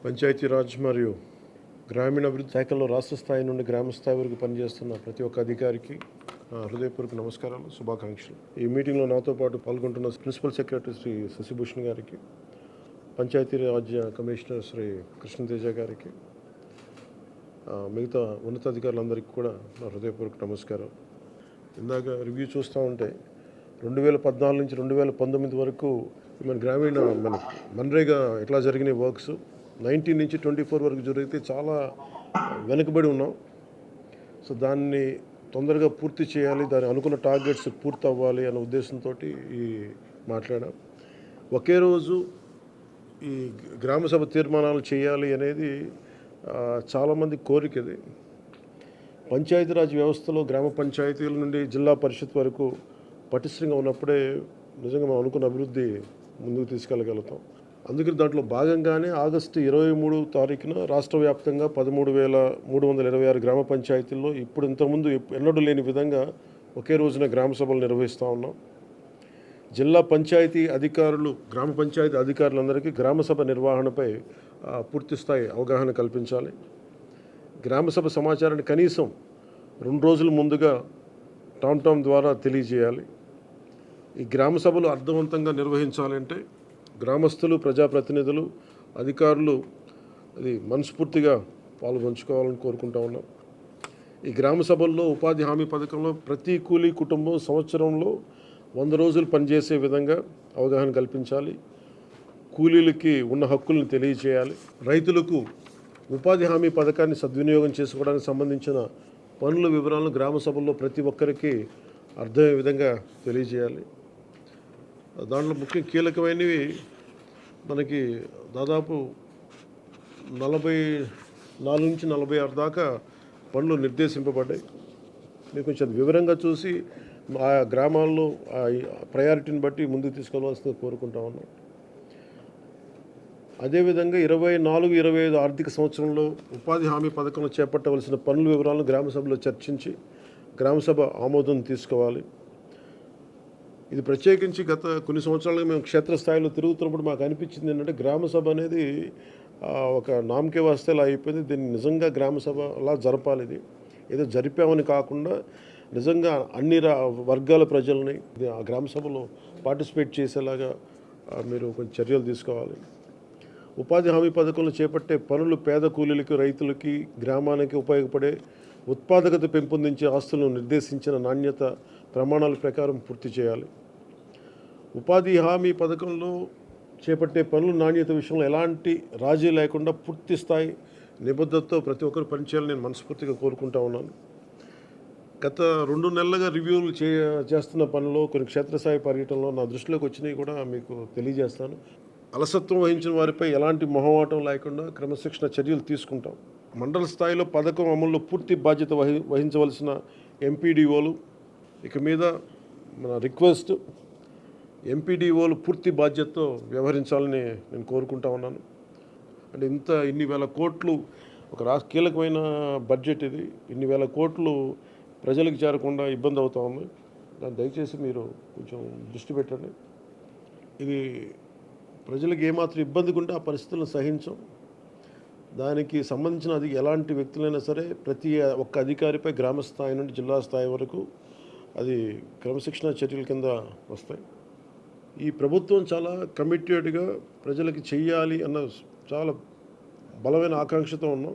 పంచాయతీరాజ్ మరియు గ్రామీణాభివృద్ధి శాఖల్లో రాష్ట్ర స్థాయి నుండి గ్రామ స్థాయి వరకు పనిచేస్తున్న ప్రతి ఒక్క అధికారికి హృదయపూర్వక నమస్కారాలు, శుభాకాంక్షలు. ఈ మీటింగ్లో నాతో పాటు పాల్గొంటున్న ప్రిన్సిపల్ సెక్రటరీ శ్రీ శశిభూషణ్ గారికి, పంచాయతీరాజ్ కమిషనర్ శ్రీ కృష్ణతేజ గారికి, మిగతా ఉన్నతాధికారులందరికీ కూడా నా హృదయపూర్వక నమస్కారం. ఇందాక రివ్యూ చూస్తూ ఉంటే 2014 నుంచి 2019 వరకు మన మన్రేగా ఎట్లా జరిగినాయి వర్క్స్, 19 నుంచి 24 వరకు జరిగితే చాలా వెనుకబడి ఉన్నాం. సో దాన్ని తొందరగా పూర్తి చేయాలి, దాని అనుకున్న టార్గెట్స్ పూర్తి అవ్వాలి అనే ఉద్దేశంతో ఈ మాట్లాడాం. ఒకే రోజు ఈ గ్రామసభ తీర్మానాలు చేయాలి అనేది చాలామంది కోరిక. ఇది పంచాయతీరాజ్ వ్యవస్థలో గ్రామ పంచాయతీల నుండి జిల్లా పరిషత్ వరకు పటిష్టంగా ఉన్నప్పుడే నిజంగా మనం అనుకున్న అభివృద్ధి ముందుకు తీసుకెళ్ళగలుగుతాం. అందుకని దాంట్లో భాగంగానే ఆగస్టు 23 తారీఖున రాష్ట్ర వ్యాప్తంగా 13,326 గ్రామ పంచాయతీల్లో ఇప్పుడు ఇంతకుముందు ఎన్నడూ లేని విధంగా ఒకే రోజున గ్రామ సభలు నిర్వహిస్తూ ఉన్నాం. జిల్లా పంచాయతీ అధికారులు, గ్రామ పంచాయతీ అధికారులందరికీ గ్రామసభ నిర్వహణపై పూర్తిస్థాయి అవగాహన కల్పించాలి. గ్రామసభ సమాచారాన్ని కనీసం 2 రోజుల ముందుగా టామ్ ద్వారా తెలియజేయాలి. ఈ గ్రామ సభలు అర్థవంతంగా నిర్వహించాలంటే గ్రామస్తులు, ప్రజాప్రతినిధులు, అధికారులు అది మనస్ఫూర్తిగా పాల్గొంచుకోవాలని కోరుకుంటా ఉన్నాం. ఈ గ్రామ సభల్లో ఉపాధి హామీ పథకంలో ప్రతి కూలీ కుటుంబం సంవత్సరంలో 100 రోజులు పనిచేసే విధంగా అవగాహన కల్పించాలి. కూలీలకి ఉన్న హక్కులను తెలియజేయాలి. రైతులకు ఉపాధి హామీ పథకాన్ని సద్వినియోగం చేసుకోవడానికి సంబంధించిన పనుల వివరాలను గ్రామ సభల్లో ప్రతి ఒక్కరికి అర్థమయ్యే విధంగా తెలియజేయాలి. దాంట్లో ముఖ్య కీలకమైనవి మనకి దాదాపు 44 నుంచి 46 దాకా పనులు నిర్దేశింపబడ్డాయి. మీరు కొంచెం వివరంగా చూసి ఆ గ్రామాల్లో ప్రయారిటీని బట్టి ముందుకు తీసుకెళ్లవలసింది కోరుకుంటా ఉన్నాం. అదేవిధంగా 24-25 ఆర్థిక సంవత్సరంలో ఉపాధి హామీ పథకంలో చేపట్టవలసిన పనుల వివరాలను గ్రామసభలో చర్చించి గ్రామసభ ఆమోదం తీసుకోవాలి. ఇది ప్రత్యేకించి గత కొన్ని సంవత్సరాలుగా మేము క్షేత్రస్థాయిలో తిరుగుతున్నప్పుడు మాకు అనిపించింది ఏంటంటే గ్రామసభ అనేది ఒక నామకే వాస్తేలా అయిపోయింది. దీన్ని నిజంగా గ్రామసభ అలా జరపాలి. ఇది ఏదో జరిపామని కాకుండా నిజంగా అన్ని వర్గాల ప్రజల్ని ఆ గ్రామసభలో పార్టిసిపేట్ చేసేలాగా మీరు కొంచెం చర్యలు తీసుకోవాలి. ఉపాధి హామీ పథకంలో చేపట్టే పనులు పేద కూలీలకి, రైతులకి, గ్రామానికి ఉపయోగపడే ఉత్పాదకత పెంపొందించే ఆస్తులను నిర్దేశించిన నాణ్యత ప్రమాణాల ప్రకారం పూర్తి చేయాలి. ఉపాధి హామీ పథకంలో చేపట్టే పనుల నాణ్యత విషయంలో ఎలాంటి రాజీ లేకుండా పూర్తి స్థాయి నిబద్ధతతో ప్రతి ఒక్కరు పనిచేయాలని నేను మనస్ఫూర్తిగా కోరుకుంటా ఉన్నాను. గత 2 నెలలుగా రివ్యూలు చేస్తున్న పనుల్లో కొన్ని క్షేత్రస్థాయి పర్యటనలో నా దృష్టిలోకి వచ్చినవి కూడా మీకు తెలియజేస్తాను. అలసత్వం వహించిన వారిపై ఎలాంటి మొహమాటం లేకుండా క్రమశిక్షణ చర్యలు తీసుకుంటాం. మండల స్థాయిలో పథకం అమల్లో పూర్తి బాధ్యత వహించవలసిన ఎంపీడీఓలు ఇక మీద మన రిక్వెస్ట్, ఎంపీడీఓలు పూర్తి బాధ్యతతో వ్యవహరించాలని నేను కోరుకుంటా ఉన్నాను. అంటే ఇన్ని వేల కోట్లు ఒక కీలకమైన బడ్జెట్ ఇది. ఇన్ని వేల కోట్లు ప్రజలకు చేరకుండా ఇబ్బంది అవుతూ ఉంది. దాన్ని దయచేసి మీరు కొంచెం దృష్టి పెట్టండి. ఇది ప్రజలకు ఏమాత్రం ఇబ్బందిగా ఉంటే ఆ పరిస్థితులను సహించం. దానికి సంబంధించిన ఎలాంటి వ్యక్తులైనా సరే ప్రతి ఒక్క అధికారిపై గ్రామ స్థాయి నుండి జిల్లా స్థాయి వరకు అది క్రమశిక్షణ చర్యల కింద వస్తాయి. ఈ ప్రభుత్వం చాలా కమిటెడ్గా ప్రజలకి చెయ్యాలి అన్న చాలా బలమైన ఆకాంక్షతో ఉన్నాం.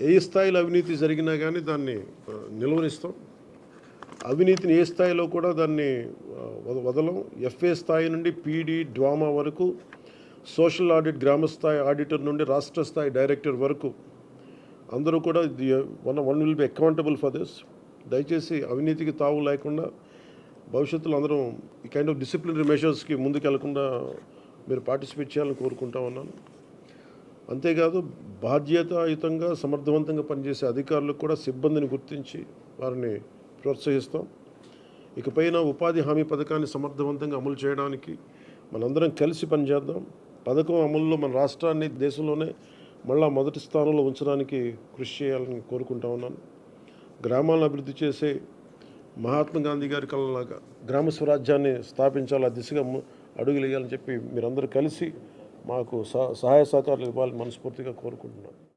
ఏ స్థాయిలో అవినీతి జరిగినా కానీ దాన్ని నిలువరిస్తాం. అవినీతిని ఏ స్థాయిలో కూడా దాన్ని వదలం. ఎఫ్ఏ స్థాయి నుండి పీడీ, డ్వామా వరకు, సోషల్ ఆడిట్ గ్రామస్థాయి ఆడిటర్ నుండి రాష్ట్ర స్థాయి డైరెక్టర్ వరకు అందరూ కూడా one will be accountable for this. దయచేసి అవినీతికి తావు లేకుండా భవిష్యత్తులో అందరం ఈ కైండ్ ఆఫ్ డిసిప్లినరీ మెషర్స్కి ముందుకెళ్లకుండా మీరు పార్టిసిపేట్ చేయాలని కోరుకుంటా ఉన్నాను. అంతేకాదు బాధ్యతాయుతంగా సమర్థవంతంగా పనిచేసే అధికారులకు కూడా సిబ్బందిని గుర్తించి వారిని ప్రోత్సహిస్తాం. ఇకపైన ఉపాధి హామీ పథకాన్ని సమర్థవంతంగా అమలు చేయడానికి మనందరం కలిసి పనిచేద్దాం. పథకం అమలులో మన రాష్ట్రాన్ని దేశంలోనే మళ్ళా మొదటి స్థానంలో ఉంచడానికి కృషి చేయాలని కోరుకుంటా ఉన్నాను. గ్రామాలను అభివృద్ధి చేసే మహాత్మా గాంధీ గారి కళలాగా గ్రామ స్వరాజ్యాన్ని స్థాపించాలి, ఆ దిశగా అడుగులు వేయాలని చెప్పి మీరందరూ కలిసి మాకు సహాయ సహకారాలు ఇవ్వాలని మనస్ఫూర్తిగా కోరుకుంటున్నాను.